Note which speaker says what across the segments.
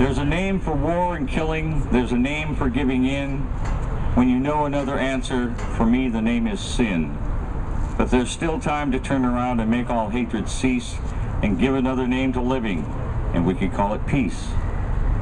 Speaker 1: There's a name for war and killing. There's a name for giving in. When you know another answer, for me the name is sin. But there's still time to turn around and make all hatred cease and give another name to living, and we could call it peace.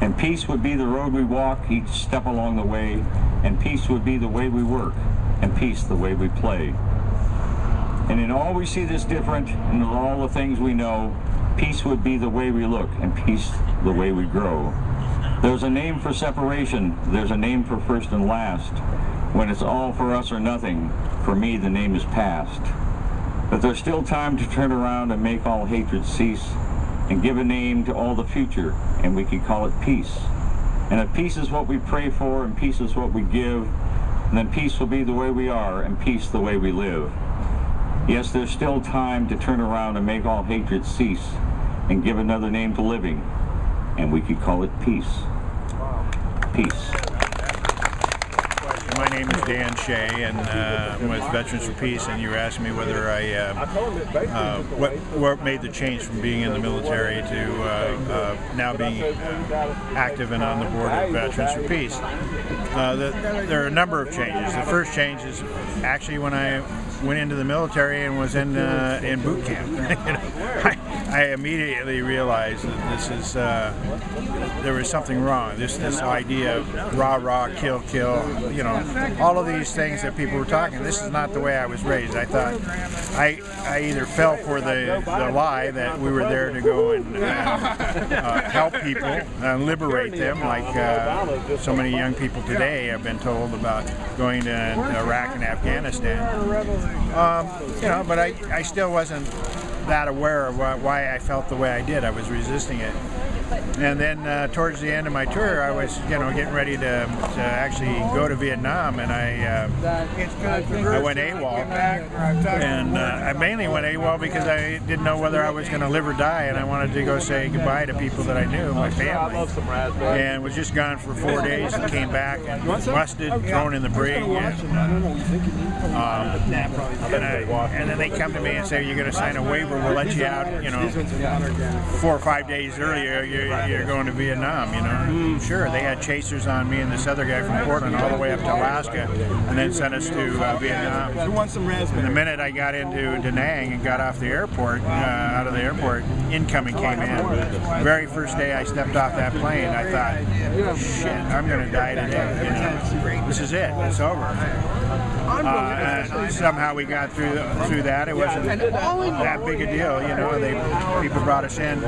Speaker 1: And peace would be the road we walk each step along the way, and peace would be the way we work, and peace the way we play. And in all we see that's different, and in all the things we know, peace would be the way we look, and peace the way we grow. There's a name for separation, there's a name for first and last. When it's all for us or nothing, for me the name is past. But there's still time to turn around and make all hatred cease, and give a name to all the future, and we could call it peace. And if peace is what we pray for, and peace is what we give, then peace will be the way we are, and peace the way we live. Yes, there's still time to turn around and make all hatred cease, and give another name to living, and we could call it peace. Peace.
Speaker 2: My name is Dan Shea, and I'm with Veterans for Peace, and you were asking me whether what made the change from being in the military to now being active and on the board of Veterans for Peace. There are a number of changes. The first change is actually when I went into the military and was in boot camp. I immediately realized that this is there was something wrong. This idea of rah, kill, all of these things that people were talking. This is not the way I was raised. I thought I either fell for the lie that we were there to go and help people and liberate them, like so many young people today have been told about going to Iraq and Afghanistan. But I still wasn't that aware of why I felt the way I did. I was resisting it. And then towards the end of my tour, I was, getting ready to actually go to Vietnam, and I went AWOL. And I mainly went AWOL because I didn't know whether I was going to live or die, and I wanted to go say goodbye to people that I knew, my family. And was just gone for 4 days and came back and busted, thrown in the brig. And then they come to me and say, "You're going to sign a waiver. We'll let you out. 4 or 5 days earlier. You're going to Vietnam." Sure, they had chasers on me and this other guy from Portland all the way up to Alaska, and then sent us to Vietnam. And the minute I got into Da Nang and got off the airport, out of the airport, incoming came in. The very first day I stepped off that plane, I thought, "Shit, I'm going to die today. This is it. It's over." Somehow we got through that. It wasn't that big a deal, people brought us in,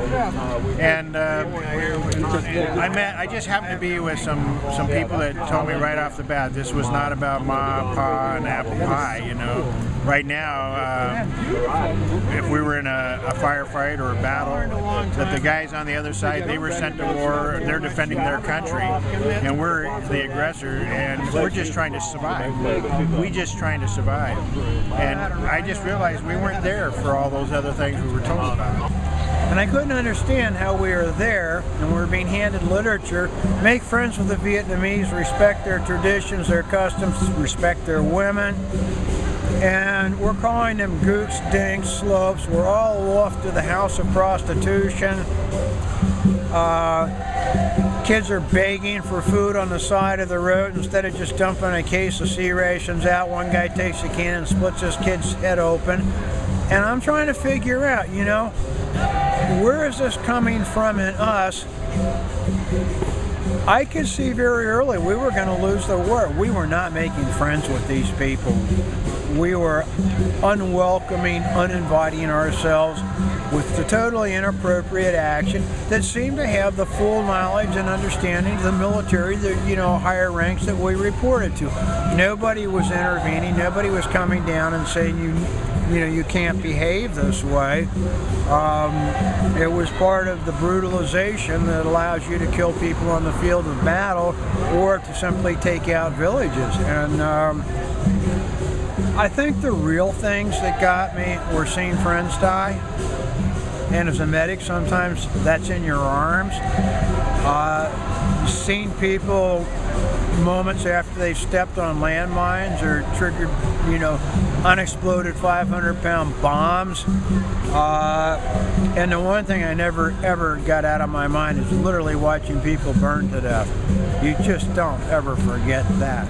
Speaker 2: and I just happened to be with some people that told me right off the bat this was not about ma, pa, and apple pie. Right now, if we were in a firefight or a battle, that the guys on the other side, they were sent to war, they're defending their country, and we're the aggressor, and we're just trying to survive. We just trying to survive. And I just realized we weren't there for all those other things we were told about.
Speaker 3: And I couldn't understand how we were there and we were being handed literature, make friends with the Vietnamese, respect their traditions, their customs, respect their women. And we're calling them gooks, dinks, slopes. We're all off to the house of prostitution. Kids are begging for food on the side of the road instead of just dumping a case of C rations out. One guy takes a can and splits his kid's head open. And I'm trying to figure out, where is this coming from in us? I could see very early we were going to lose the war. We were not making friends with these people. We were unwelcoming, uninviting ourselves with the totally inappropriate action that seemed to have the full knowledge and understanding of the military, the higher ranks that we reported to. Nobody was intervening. Nobody was coming down and saying you can't behave this way. It was part of the brutalization that allows you to kill people on the field of battle or to simply take out villages. And I think the real things that got me were seeing friends die. And as a medic, sometimes that's in your arms. Seeing people moments after they've stepped on landmines or triggered, unexploded 500-pound bombs. And the one thing I never ever got out of my mind is literally watching people burn to death. You just don't ever forget that.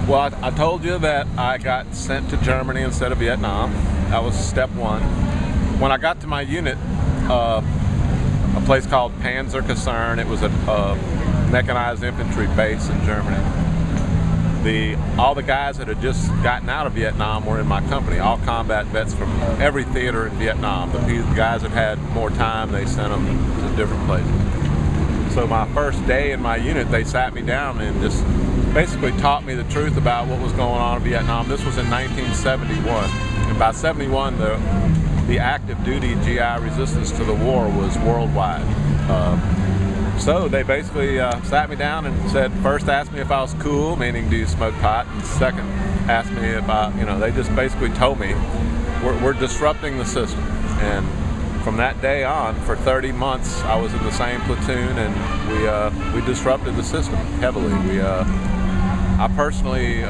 Speaker 4: Well, I told you that I got sent to Germany instead of Vietnam. That was step one. When I got to my unit, a place called Panzer Kaserne, it was a mechanized infantry base in Germany. All the guys that had just gotten out of Vietnam were in my company, all combat vets from every theater in Vietnam. The guys that had more time, they sent them to different places. So my first day in my unit, they sat me down and just basically taught me the truth about what was going on in Vietnam. This was in 1971. And by 71, the active duty GI resistance to the war was worldwide. So they basically sat me down and said, first asked me if I was cool, meaning do you smoke pot, and second asked me if they just basically told me we're disrupting the system. And from that day on, for 30 months, I was in the same platoon, and we disrupted the system heavily. I personally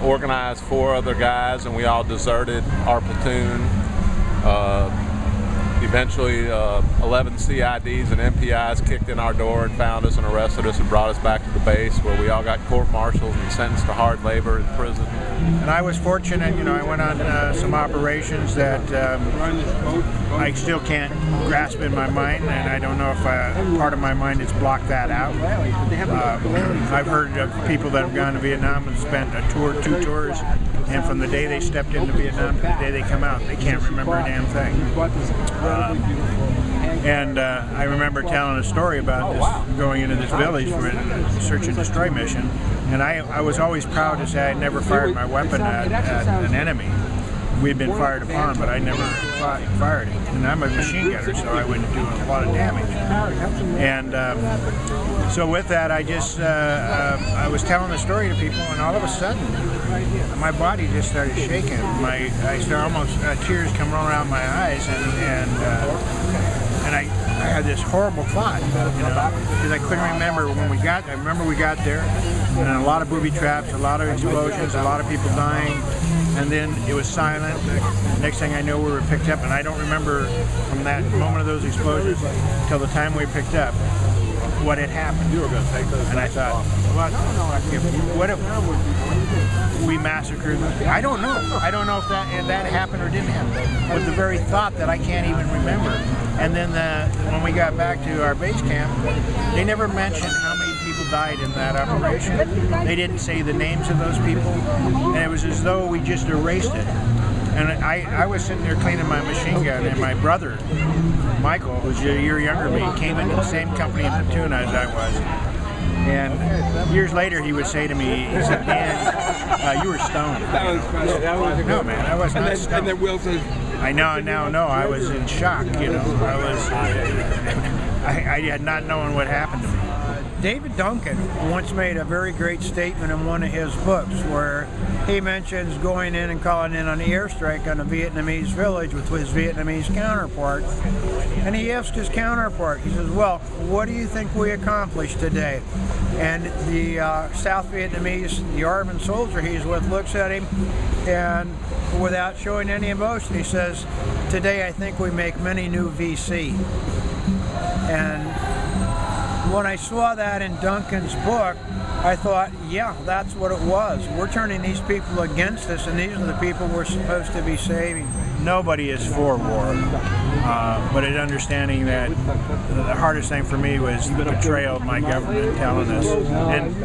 Speaker 4: organized 4 other guys, and we all deserted our platoon. Eventually, 11 CIDs and MPIs kicked in our door and found us and arrested us and brought us back to the base, where we all got court-martialed and sentenced to hard labor in prison.
Speaker 2: And I was fortunate, I went on some operations that I still can't grasp in my mind, and I don't know if part of my mind has blocked that out. I've heard of people that have gone to Vietnam and spent a tour, 2 tours, and from the day they stepped into Vietnam to the day they come out, they can't remember a damn thing. I remember telling a story about this, going into this village for a search and destroy mission, and I was always proud to say I never fired my weapon at an enemy. We'd been fired upon, but I never fired it. And I'm a machine gunner, so I wouldn't do a lot of damage. And so with that, I was telling the story to people, and all of a sudden, my body just started shaking. Tears come rolling around my eyes, and I had this horrible thought, because I couldn't remember when we got there. I remember we got there, and a lot of booby traps, a lot of explosions, a lot of people dying, and then it was silent. Next thing I know, we were picked up, and I don't remember from that moment of those explosions till the time we picked up what had happened. And I thought, what if we massacred them? I don't know. I don't know if that happened or didn't happen. But the very thought that I can't even remember. And then when we got back to our base camp, they never mentioned how many people died in that operation. They didn't say the names of those people. And it was as though we just erased it. And I was sitting there cleaning my machine gun, and my brother, Michael, who's a year younger than me, came into the same company and platoon as I was. And years later, he would say to me, he said, "Dan, you were stoned." No, man, I was not stoned. And then Wilson. I now know. I was in shock. I had not known what happened to me.
Speaker 3: David Duncan once made a very great statement in one of his books where he mentions going in and calling in on the airstrike on a Vietnamese village with his Vietnamese counterpart. And he asked his counterpart, he says, "Well, what do you think we accomplished today?" And the South Vietnamese, the Army soldier he's with, looks at him and without showing any emotion, he says, "Today I think we make many new VC." And when I saw that in Duncan's book, I thought, yeah, that's what it was. We're turning these people against us, and these are the people we're supposed to be saving.
Speaker 2: Nobody is for war, but in understanding that the hardest thing for me was the betrayal of my government telling us, and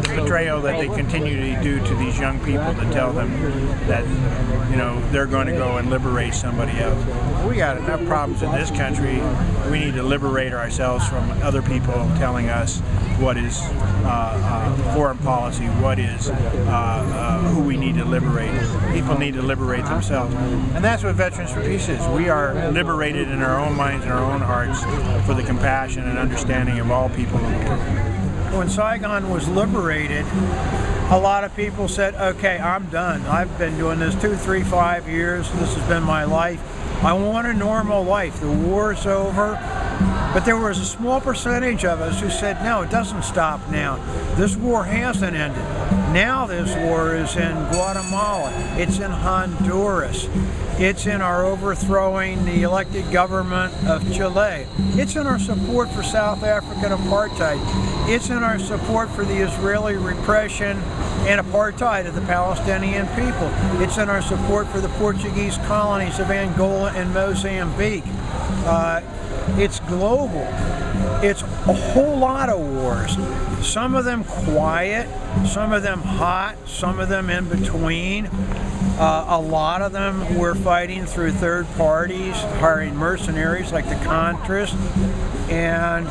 Speaker 2: the betrayal that they continue to do to these young people to tell them that they're going to go and liberate somebody else. We got enough problems in this country. We need to liberate ourselves from other people telling us what is foreign policy, what is who we need to liberate. People need to liberate themselves. And that's what Veterans for Peace is. We are liberated in our own minds and our own hearts for the compassion and understanding of all people in the world.
Speaker 3: When Saigon was liberated, a lot of people said, okay, I'm done. I've been doing this 2, 3, 5 years. This has been my life. I want a normal life. The war's over. But there was a small percentage of us who said, no, it doesn't stop now. This war hasn't ended. Now this war is in Guatemala. It's in Honduras. It's in our overthrowing the elected government of Chile. It's in our support for South African apartheid. It's in our support for the Israeli repression and apartheid of the Palestinian people. It's in our support for the Portuguese colonies of Angola and Mozambique. It's global. It's a whole lot of wars. Some of them quiet, some of them hot, some of them in between. A lot of them we're fighting through third parties, hiring mercenaries like the Contras. And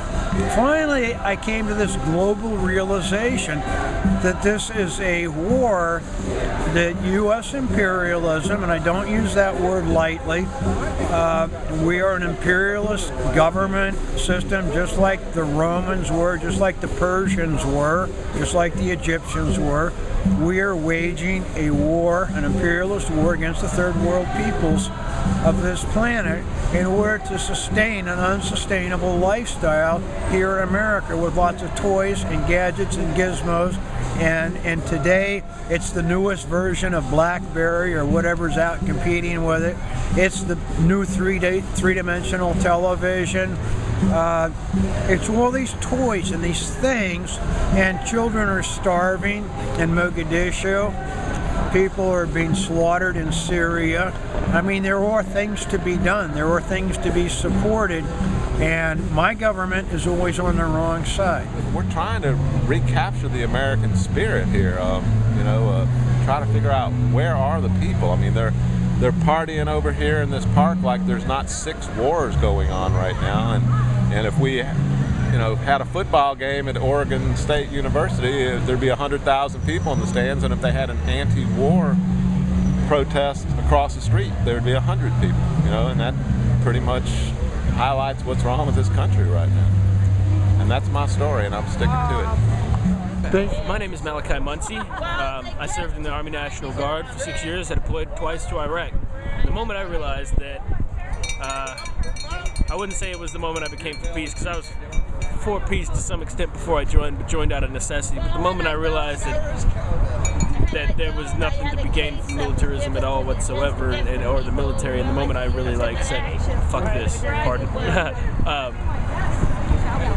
Speaker 3: finally, I came to this global realization that this is a war that U.S. imperialism, and I don't use that word lightly, we are an imperialist government system just like the Romans were, just like the Persians were, just like the Egyptians were. We are waging a war, an imperialist war against the third world peoples of this planet in order to sustain an unsustainable lifestyle here in America with lots of toys and gadgets and gizmos. And today it's the newest version of BlackBerry or whatever's out competing with it. It's the new three-dimensional television. It's all these toys and these things, and children are starving in Mogadishu. People are being slaughtered in Syria. I mean, there are things to be done. There are things to be supported, and my government is always on the wrong side.
Speaker 4: We're trying to recapture the American spirit here. Try to figure out where are the people. I mean, they're partying over here in this park like there's not 6 wars going on right now, and if we had a football game at Oregon State University, there'd be 100,000 people in the stands, and if they had an anti-war protest across the street, there'd be 100 people, and that pretty much highlights what's wrong with this country right now. And that's my story, and I'm sticking to it.
Speaker 5: My name is Malachi Muncie. I served in the Army National Guard for 6 years. I deployed twice to Iraq. The moment I realized that, I wouldn't say it was the moment I became for peace, because I was for peace to some extent before I joined out of necessity. But the moment I realized that there was nothing to be gained from militarism at all whatsoever, or the military, and the moment I really said, "Fuck this," pardon.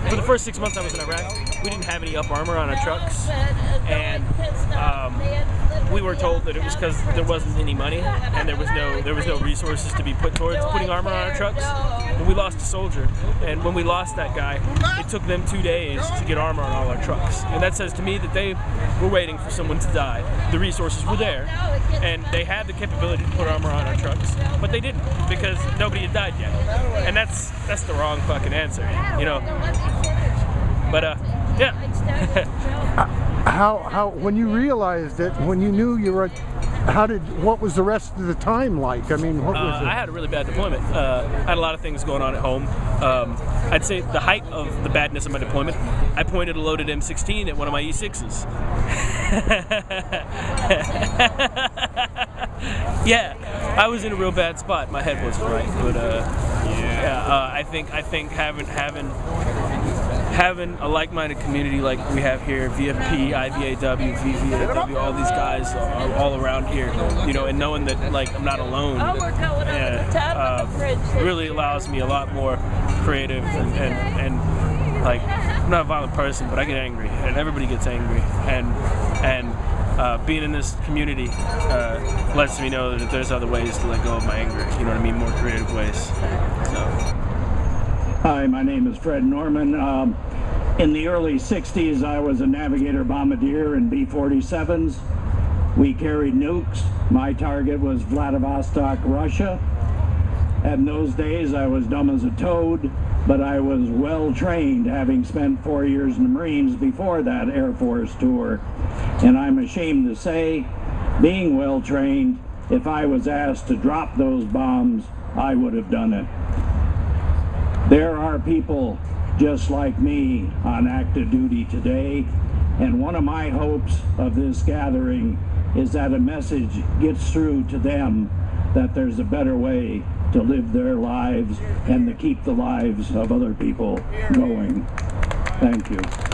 Speaker 5: For the first 6 months I was in Iraq, we didn't have any up armor on our trucks, and we were told that it was because there wasn't any money and there was no resources to be put towards putting armor on our trucks. But we lost a soldier, and when we lost that guy, it took them 2 days to get armor on all our trucks. And that says to me that they were waiting for someone to die. The resources were there, and they had the capability to put armor on our trucks, but they didn't, because nobody had died yet. And that's the wrong fucking answer, But yeah.
Speaker 6: How when you realized it, when you knew you were, what was the rest of the time like? I mean, what was it?
Speaker 5: I had a really bad deployment. I had a lot of things going on at home. I'd say the height of the badness of my deployment, I pointed a loaded M16 at one of my E6s. Yeah, I was in a real bad spot. My head wasn't right, but I think having a like-minded community like we have here, VFP, IVAW, VVAW, all these guys are all around here, and knowing that I'm not alone, really allows me a lot more creative and I'm not a violent person, but I get angry, and everybody gets angry, and being in this community lets me know that there's other ways to let go of my anger, more creative ways. So.
Speaker 7: Hi, my name is Fred Norman. In the early 60s, I was a navigator bombardier in B-47s. We carried nukes. My target was Vladivostok, Russia. In those days, I was dumb as a toad, but I was well trained, having spent 4 years in the Marines before that Air Force tour. And I'm ashamed to say, being well trained, if I was asked to drop those bombs, I would have done it. There are people just like me on active duty today, and one of my hopes of this gathering is that a message gets through to them that there's a better way to live their lives and to keep the lives of other people going. Thank you.